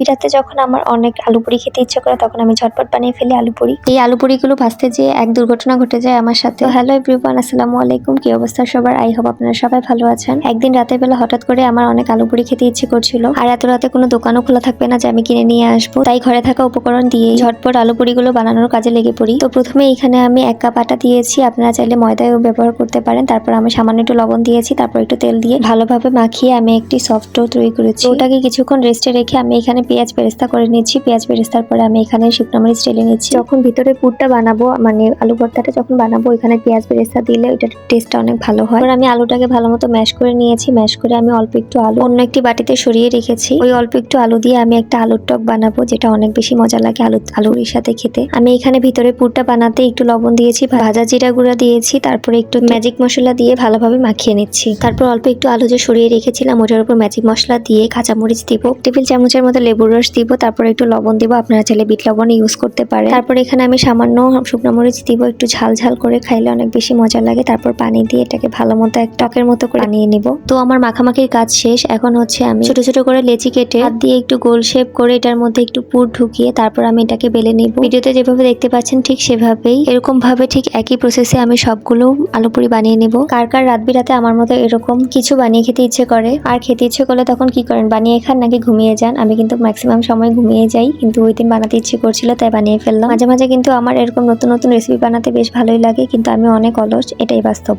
বিরাতে যখন আমার অনেক আলু পুরি খেতে ইচ্ছা করে তখন আমি ঝটপট বানিয়ে ফেলি আলু পুরি। এই আলু পুরিগুলো ভাজতে যেয়ে এক দুর্ঘটনা ঘটে যায় আমার সাথে। হ্যালো এভরিওয়ান, আসসালামু আলাইকুম। কি অবস্থা সবার? আই হোপ আপনারা সবাই ভালো আছেন। একদিন রাতের বেলা হঠাৎ করে আমার অনেক আলু পুরি খেতে ইচ্ছে করছিল, আর এত রাতে কোনো দোকানও খোলা থাকবে না যে আমি কিনে নিয়ে আসবো। তাই ঘরে থাকা উপকরণ দিয়ে ঝটপট আলু পুরিগুলো বানানোর কাজে লেগে পড়ি। তো প্রথমে এখানে আমি 1 কাপ আটা দিয়েছি, আপনারা চাইলে ময়দাও ব্যবহার করতে পারেন। তারপর আমি সামান্য একটু লবণ দিয়েছি, তারপর একটু তেল দিয়ে ভালোভাবে মাখিয়ে আমি একটি সফট ডো তৈরি করেছি। ওটাকে কিছুক্ষণ রেস্টে রেখে আমি এখানে পেঁয়াজ বেরেস্তা করে নিচ্ছি। পেঁয়াজ বেরেস্তার পরে আমি এখানে শুকনো মরিচ ঢেলে নিচ্ছি। যখন ভিতরে পুরটা বানাবো, মানে আলু ভর্তাটা যখন বানাবো, এখানে পেঁয়াজ বেরেস্তা দিলে ওইটার টেস্টটা অনেক ভালো হয়। আমি আলুটাকে ভালো মতো ম্যাশ করে নিয়েছি। ম্যাশ করে আমি অল্প একটু আলু অন্য একটি বাটিতে সরিয়ে রেখেছি। ওই অল্প একটু আলু দিয়ে আমি একটা আলুর টক বানাবো, যেটা অনেক বেশি মজা লাগে আলুর সাথে খেতে। আমি এখানে ভিতরে পুরটা বানাতে একটু লবণ দিয়েছি, ভাজা জিরা গুঁড়া দিয়েছি, তারপরে একটু ম্যাজিক মশলা দিয়ে ভালোভাবে মাখিয়ে নিচ্ছি। তারপর অল্প একটু আলু যে সরিয়ে রেখেছিলাম ওটার উপর ম্যাজিক মশলা দিয়ে কাঁচামরিচ দিব, টেবিল চামচের মতো লেবুর রস দিব, তারপর একটু লবণ দিব, আপনারা চাইলে বিট লবণ ইউজ করতে পারেন। তারপর এখানে আমি সামান্য শুকনো মরিচ দিব, একটু ঝাল ঝাল করে খাইলে অনেক বেশি মজা লাগে। তারপর পানি দিয়ে এটাকে ভালো মতো এক টকের মতো করে বানিয়ে নিব। তো আমার মাখামাখির কাজ শেষ। এখন হচ্ছে আমি ছোট ছোট করে লেচি কেটে হাত দিয়ে একটু গোল শেপ করে এটার মধ্যে একটু পুর ঢুকিয়ে তারপর আমি এটাকে বেলে নিব। ভিডিওতে যেভাবে দেখতে পাচ্ছেন ঠিক সেভাবেই, এরকম ভাবে ঠিক একই প্রসেসে আমি সবগুলো আলু পুরি বানিয়ে নিব। কার কার রাত বিরাতে আমার মতো এরকম কিছু বানিয়ে খেতে ইচ্ছে করে? আর খেতে ইচ্ছে করলে তখন কি করেন, বানিয়ে খান নাকি ঘুমিয়ে যান? আমি কিন্তু ম্যাক্সিমাম সময় ঘুমিয়ে যাই, কিন্তু ওই দিন বানাতে ইচ্ছে করছিল তাই বানিয়ে ফেললাম। মাঝে মাঝে কিন্তু আমার এরকম নতুন নতুন রেসিপি বানাতে বেশ ভালোই লাগে, কিন্তু আমি অনেক অলস, এটাই বাস্তব।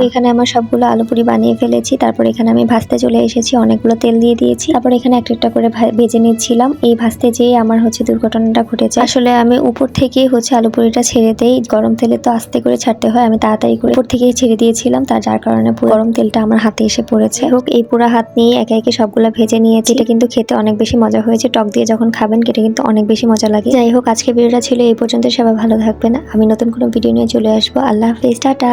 এখানে আমার সবগুলো আলু পুরি বানিয়ে ফেলেছি। তারপর এখানে আমি ভাজতে চলে এসেছি, অনেকগুলো তেল দিয়ে দিয়েছি। তারপর এখানে একটা একটা করে ভেজে নিচ্ছিলাম। এই ভাজতে যেয়ে আমার হচ্ছে দুর্ঘটনাটা ঘটেছে। আসলে আমি উপর থেকে হচ্ছে আলু পুরিটা ছেড়ে দেই, গরম তেলে তো আস্তে করে ছাড়তে হয়, আমি তাড়াতাড়ি করে উপর থেকেই ছেড়ে দিয়েছিলাম, যার কারণে গরম তেলটা আমার হাতে এসে পড়েছে। হোক, এই পুরো হাত নিয়ে একে একে সবগুলো ভেজে নিয়েছি। এটা কিন্তু খেতে অনেক বেশি মজা হয়েছে, টক দিয়ে যখন খাবেন এটা কিন্তু অনেক বেশি মজা লাগে। যাই হোক, আজকে ভিডিওটা ছিল এই পর্যন্ত। সবাই ভালো থাকবেন, আমি নতুন কোনো ভিডিও নিয়ে চলে আসবো। আল্লাহ হাফেজ, টাটা।